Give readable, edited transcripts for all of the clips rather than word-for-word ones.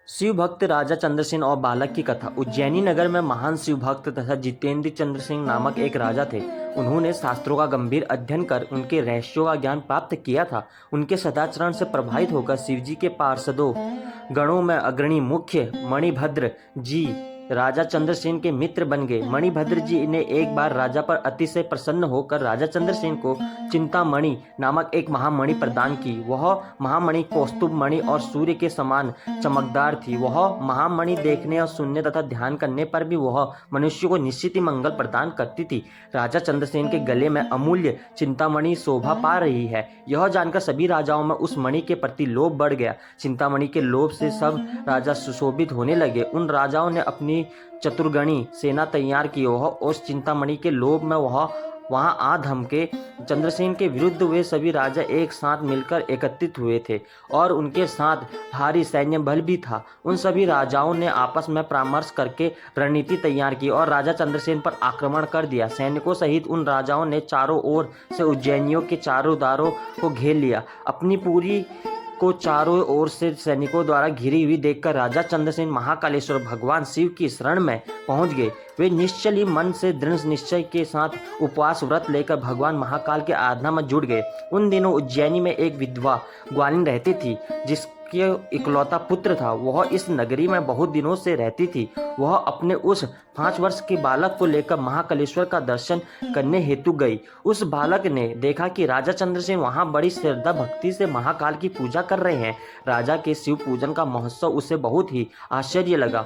शिव भक्त राजा चंद्रसेन और बालक की कथा। उज्जैनी नगर में महान शिव भक्त तथा जितेंद्र चंद्र सिंह नामक एक राजा थे। उन्होंने शास्त्रों का गंभीर अध्ययन कर उनके रहस्यों का ज्ञान प्राप्त किया था। उनके सदाचरण से प्रभावित होकर शिवजी के पार्षदों गणों में अग्रणी मुख्य मणिभद्र जी राजा चंद्रसेन के मित्र बन गए। मणिभद्र जी ने एक बार राजा पर अतिशय प्रसन्न होकर राजा चंद्रसेन को चिंतामणि नामक एक महामणि प्रदान की। वह महामणि कौस्तुभ मणि और सूर्य के समान चमकदार थी। वह महामणि देखने और सुनने तथा ध्यान करने पर भी वह मनुष्य को निश्चित ही मंगल प्रदान करती थी। राजा चंद्रसेन के गले में अमूल्य चिंतामणि शोभा पा रही है, यह जानकर सभी राजाओं में उस मणि के प्रति लोभ बढ़ गया। चिंतामणि के लोभ से सब राजा सुशोभित होने लगे। उन राजाओं ने अपनी चतुर्गणी सेना तैयार की। वह उस चिंतामणि के लोभ में वहां आ धमके। चंद्रसेन के विरुद्ध वे सभी राजा एक साथ मिलकर एकत्रित हुए थे और उनके साथ भारी सैन्य बल भी था। उन सभी राजाओं ने आपस में परामर्श करके रणनीति तैयार की और राजा चंद्रसेन पर आक्रमण कर दिया। सैनिकों सहित उन राजाओं ने चारों ओर से उज्जैनियों के चारों द्वारों को घेर लिया। अपनी पूरी को चारों ओर से सैनिकों द्वारा घिरी हुई देखकर राजा चंद्रसेन महाकालेश्वर भगवान शिव की शरण में पहुंच गए। वे निश्चल ही मन से दृढ़ निश्चय के साथ उपवास व्रत लेकर भगवान महाकाल के आराधना में जुट गए। उन दिनों उज्जैनी में एक विधवा ग्वालिन रहती थी जिसके इकलौता पुत्र था। वह इस नगरी में बहुत दिनों से रहती थी। वह अपने उस 5 वर्ष के बालक को लेकर महाकालेश्वर का दर्शन करने हेतु गई। उस बालक ने देखा कि राजा चंद्रसेन वहां बड़ी श्रद्धा भक्ति से महाकाल की पूजा कर रहे हैं। राजा के शिव पूजन का महोत्सव उसे बहुत ही आश्चर्य लगा।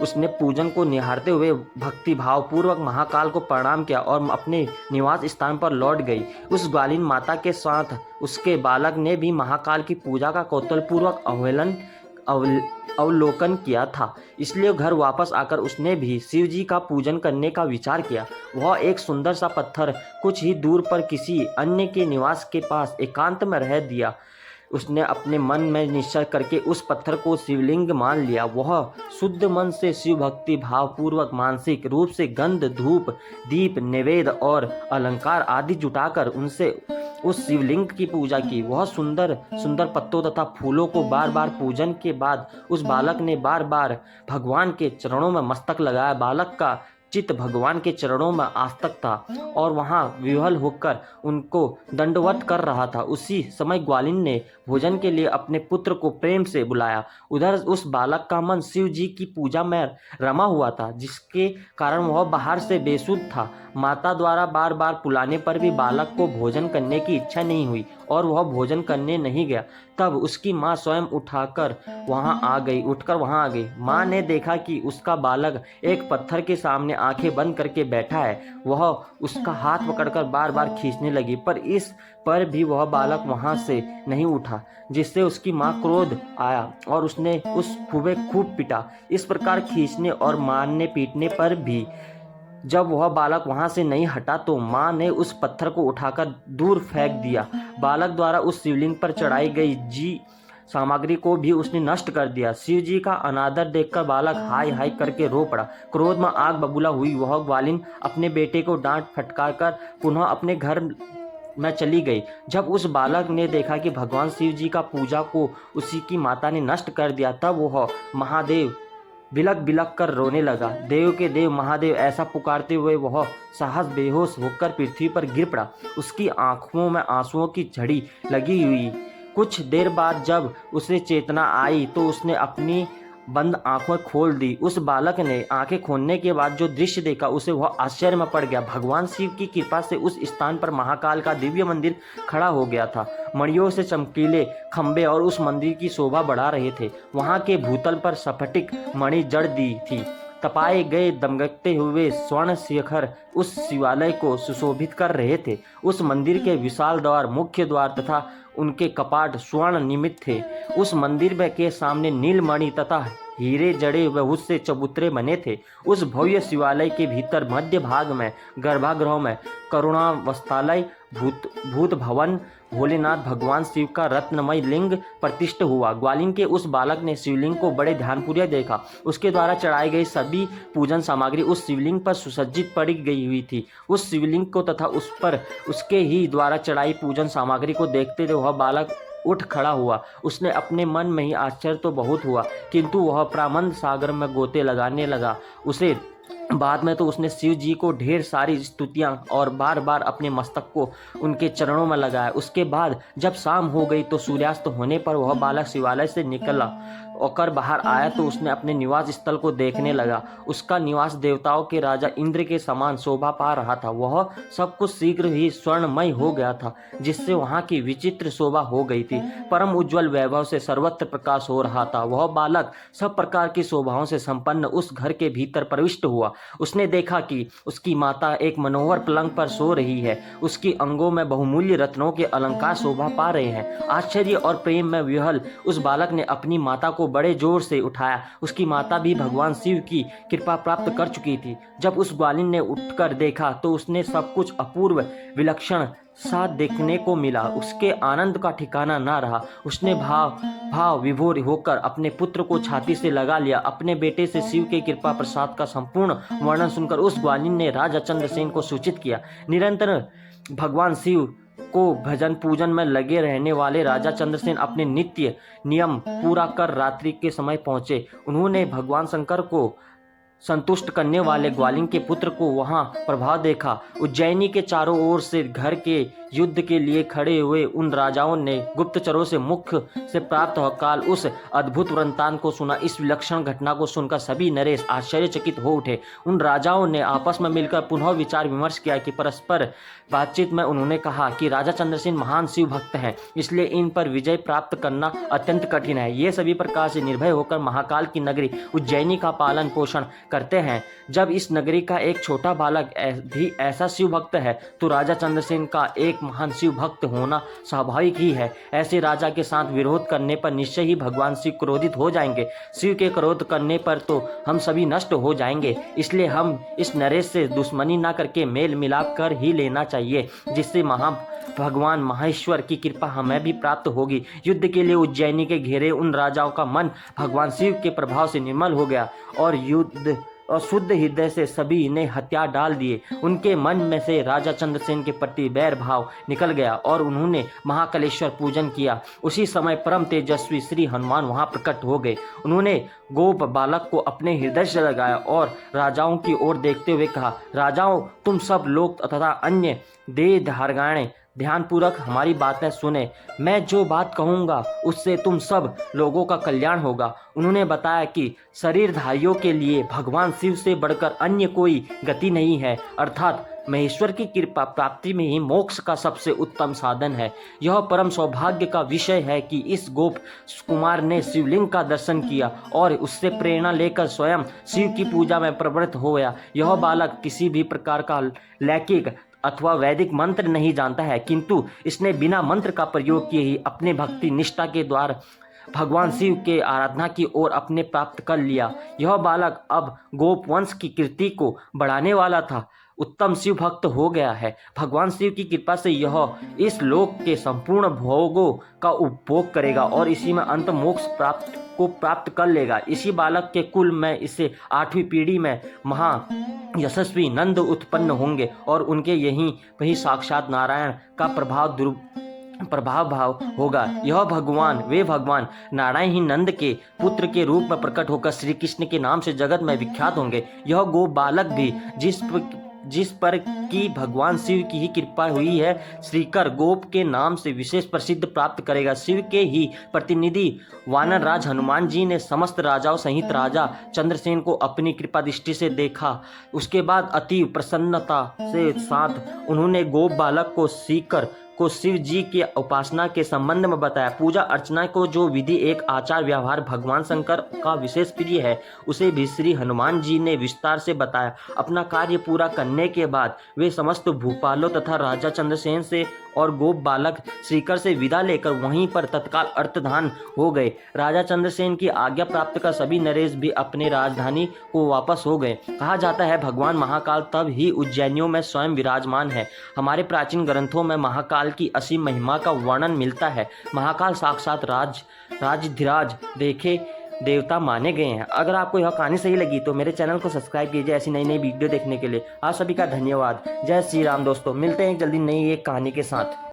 उसने पूजन को निहारते हुए भक्ति भाव पूर्वक महाकाल को प्रणाम किया और अपने निवास स्थान पर लौट गई। उस ग्वालिन माता के साथ उसके बालक ने भी महाकाल की पूजा का कौतूहलपूर्वक अवलोकन किया था, इसलिए घर वापस आकर उसने भी शिव जी का पूजन करने का विचार किया। वह एक सुंदर सा पत्थर कुछ ही दूर पर किसी अन्य के निवास के पास एकांत में रह दिया। उसने अपने मन में निश्चय करके उस पत्थर को शिवलिंग मान लिया। वह शुद्ध मन से शिव भक्ति भाव पूर्वक मानसिक रूप से गंध धूप दीप नैवेद्य और अलंकार आदि जुटाकर उनसे उस शिवलिंग की पूजा की। वह सुंदर सुंदर पत्तों तथा फूलों को बार बार पूजन के बाद उस बालक ने बार बार भगवान के चरणों में मस्तक लगाया। बालक का चित्त भगवान के चरणों में आस्तक था और वहां विह्वल होकर उनको दंडवत कर रहा था। उसी समय ग्वालिन ने भोजन के लिए अपने पुत्र को प्रेम से बुलाया। उधर उस बालक का मन शिव जी की पूजा में रमा हुआ था, जिसके कारण वह बाहर से बेसुध था। माता द्वारा बार बार बुलाने पर भी बालक को भोजन करने की इच्छा नहीं हुई और वह भोजन करने नहीं गया। तब उसकी माँ स्वयं उठकर वहां आ गई। माँ ने देखा कि उसका बालक एक पत्थर के सामने आंखें बंद करके बैठा है। वह उसका हाथ पकड़कर बार बार खींचने लगी, पर इस पर भी वह बालक वहां से नहीं उठा, जिससे उसकी माँ क्रोध आया और उसने उस खूब पीटा। इस प्रकार खींचने और मारने पीटने पर भी जब वह बालक वहां से नहीं हटा तो माँ ने उस पत्थर को उठाकर दूर फेंक दिया। बालक द्वारा उस शिवलिंग पर चढ़ाई गई सामग्री को भी उसने नष्ट कर दिया। शिव जी का अनादर देखकर बालक हाय हाय करके रो पड़ा। क्रोध में आग बबूला हुई वह ग्वालिन अपने बेटे को डांट फटकार कर पुनः अपने घर में चली गई। जब उस बालक ने देखा कि भगवान शिव जी का पूजा को उसी की माता ने नष्ट कर दिया, तब वह महादेव बिलक बिलक कर रोने लगा। देव के देव महादेव ऐसा पुकारते हुए वह साहस बेहोश होकर पृथ्वी पर गिर पड़ा। उसकी आंखों में आंसुओं की झड़ी लगी हुई। कुछ देर बाद जब उसे चेतना आई तो उसने अपनी बंद आंखें खोल दी। उस बालक ने आंखें खोलने के बाद जो दृश्य देखा उसे वह आश्चर्य में पड़ गया। भगवान शिव की कृपा से उस स्थान पर महाकाल का दिव्य मंदिर खड़ा हो गया था। मणियों से चमकीले खंबे और उस मंदिर की शोभा बढ़ा रहे थे। वहां के भूतल पर स्फटिक मणि जड़ दी थी। तपाए गए दमकते हुए स्वर्ण शिखर उस शिवालय को सुशोभित कर रहे थे। उस मंदिर के विशाल द्वार मुख्य द्वार तथा उनके कपाट स्वर्ण निर्मित थे। उस मंदिर के सामने नीलमणि तथा हीरे जड़े बहुत से चबूतरे बने थे। उस भव्य शिवालय के भीतर मध्य भाग में गर्भगृह में करुणा वस्त्रालय भूत भवन भोलेनाथ भगवान शिव का रत्नमय लिंग प्रतिष्ठित हुआ। ग्वालिन के उस बालक ने शिवलिंग को बड़े ध्यानपूर्वक देखा। उसके द्वारा चढ़ाई गई सभी पूजन सामग्री उस शिवलिंग पर सुसज्जित पड़ी गई हुई थी। उस शिवलिंग को तथा उस पर उसके ही द्वारा चढ़ाई पूजन सामग्री को देखते हुए वह बालक उठ खड़ा हुआ। उसने अपने मन में ही आश्चर्य तो बहुत हुआ, किंतु वह प्रारंभ सागर में गोते लगाने लगा। उसे बाद में तो उसने शिव जी को ढेर सारी स्तुतियां और बार बार अपने मस्तक को उनके चरणों में लगाया। उसके बाद जब शाम हो गई तो सूर्यास्त होने पर वह बालक शिवालय से निकला और बाहर आया तो उसने अपने निवास स्थल को देखने लगा। उसका निवास देवताओं के राजा इंद्र के समान शोभा पा रहा था। वह सब कुछ शीघ्र ही स्वर्णमय हो गया था, जिससे वहां की विचित्र शोभा हो गई थी। परम उज्ज्वल वैभव से सर्वत्र प्रकाश हो रहा था। वह बालक सब प्रकार की शोभाओं से संपन्न उस घर के भीतर प्रविष्ट हुआ। उसने देखा कि उसकी माता एक मनोहर पलंग पर सो रही है। उसकी अंगों में बहुमूल्य रत्नों के अलंकार शोभा पा रहे हैं। आश्चर्य और प्रेम में विह्वल उस बालक ने अपनी माता को बड़े जोर से उठाया। उसकी माता भी भगवान शिव की कृपा प्राप्त कर चुकी थी। जब उस ग्वालिन ने उठकर देखा तो उसने सब कुछ अपूर्व विलक्षण सा देखने को मिला। उसके आनंद का ठिकाना ना रहा। उसने भाव विभोर होकर अपने पुत्र को छाती से लगा लिया। अपने बेटे से शिव के कृपा प्रसाद का संपूर्ण वर्णन सुनकर उस ग्वालिन ने राजा चंद्रसेन को सूचित किया। निरंतर भगवान शिव को भजन पूजन में लगे रहने वाले राजा चंद्रसेन अपने नित्य नियम पूरा कर रात्रि के समय पहुंचे। उन्होंने भगवान शंकर को संतुष्ट करने वाले ग्वालिन के पुत्र को वहां प्रभाव देखा। उज्जैनी के चारों ओर से घर के युद्ध के लिए खड़े हुए उन राजाओं ने गुप्तचरों से मुख से प्राप्त काल उस अद्भुत वृत्तांत को सुना। इस विलक्षण घटना को सुनकर सभी नरेश आश्चर्यचकित हो उठे। उन राजाओं ने आपस में मिलकर पुनः विचार विमर्श किया कि परस्पर बातचीत में उन्होंने कहा कि राजा चंद्रसेन महान शिव भक्त हैं, इसलिए इन पर विजय प्राप्त करना अत्यंत कठिन है। ये सभी प्रकार से निर्भय होकर महाकाल की नगरी उज्जैनी का पालन पोषण करते हैं। जब इस नगरी का एक छोटा बालक भी ऐसा शिव भक्त है तो राजा चंद्रसेन का एक महान शिव भक्त होना स्वाभाविक ही है। ऐसे राजा के साथ विरोध करने पर निश्चय ही भगवान शिव क्रोधित हो जाएंगे। शिव के क्रोध करने पर तो हम सभी नष्ट हो जाएंगे। इसलिए हम इस नरेश से दुश्मनी ना करके मेल मिलाप कर ही लेना चाहिए, जिससे भगवान महेश्वर की कृपा हमें भी प्राप्त होगी। युद्ध के लिए उज्जैनी के घेरे उन राजाओं का मन भगवान शिव के प्रभाव से निर्मल हो गया और शुद्ध हृदय से सभी ने हथियार डाल दिए। उनके मन में से राजा चंद्रसेन के प्रति बैर भाव निकल गया और उन्होंने महाकालेश्वर पूजन किया। उसी समय परम तेजस्वी श्री हनुमान वहां प्रकट हो गए। उन्होंने गोप बालक को अपने हृदय से लगाया और राजाओं की ओर देखते हुए कहा, राजाओं, तुम सब लोग तथा अन्य देहधारगण ध्यानपूर्वक हमारी बातें सुने। मैं जो बात कहूँगा उससे तुम सब लोगों का कल्याण होगा। उन्होंने बताया कि शरीरधारियों के लिए भगवान शिव से बढ़कर अन्य कोई गति नहीं है, अर्थात महेश्वर की कृपा प्राप्ति में ही मोक्ष का सबसे उत्तम साधन है। यह परम सौभाग्य का विषय है कि इस गोप कुमार ने शिवलिंग का दर्शन किया और उससे प्रेरणा लेकर स्वयं शिव की पूजा में प्रवृत्त हो गया। यह बालक किसी भी प्रकार का लौकिक अथवा वैदिक मंत्र नहीं जानता है, किंतु इसने बिना मंत्र का प्रयोग किए ही अपने भक्ति निष्ठा के द्वारा भगवान शिव के आराधना की ओर अपने प्राप्त कर लिया। यह बालक अब गोप वंश की कीर्ति को बढ़ाने वाला था, उत्तम शिव भक्त हो गया है। भगवान शिव की कृपा से यह इस लोक के संपूर्ण भोगों का उपभोग करेगा और इसी में अंत मोक्ष प्राप्त कर लेगा। इसी बालक के कुल में इसे 8वीं पीढ़ी में महा यशस्वी नंद उत्पन्न होंगे और उनके वही साक्षात नारायण का प्रभाव भाव होगा। यह भगवान नारायण ही नंद के पुत्र के रूप में प्रकट होकर श्री कृष्ण के नाम से जगत में विख्यात होंगे। यह गो बालक भी जिस पर की भगवान शिव की ही कृपा हुई है, श्रीकर गोप के नाम से विशेष प्रसिद्ध प्राप्त करेगा। शिव के ही प्रतिनिधि वानर राज हनुमान जी ने समस्त राजाओं सहित राजा चंद्रसेन को अपनी कृपा दृष्टि से देखा। उसके बाद अति प्रसन्नता से साथ उन्होंने गोप बालक को श्रीकर को शिव जी की उपासना के संबंध में बताया। पूजा अर्चना को जो विधि एक आचार व्यवहार भगवान शंकर का विशेष प्रिय है, उसे भी श्री हनुमान जी ने विस्तार से बताया। अपना कार्य पूरा करने के बाद वे समस्त भूपालों तथा राजा चंद्रसेन से और गोप बालक श्रीकर से विदा लेकर वहीं पर तत्काल अर्तधान हो गए। राजा चंद्रसेन की आज्ञा प्राप्त कर सभी नरेश भी अपने राजधानी को वापस हो गए। कहा जाता है भगवान महाकाल तब ही उज्जैनियों में स्वयं विराजमान है। हमारे प्राचीन ग्रंथों में महाकाल की असीम महिमा का वर्णन मिलता है। महाकाल साक्षात राजधिराज देखे देवता माने गए हैं। अगर आपको यह कहानी सही लगी तो मेरे चैनल को सब्सक्राइब कीजिए ऐसी नई नई वीडियो देखने के लिए। आप सभी का धन्यवाद। जय श्री राम दोस्तों, मिलते हैं जल्दी नई एक कहानी के साथ।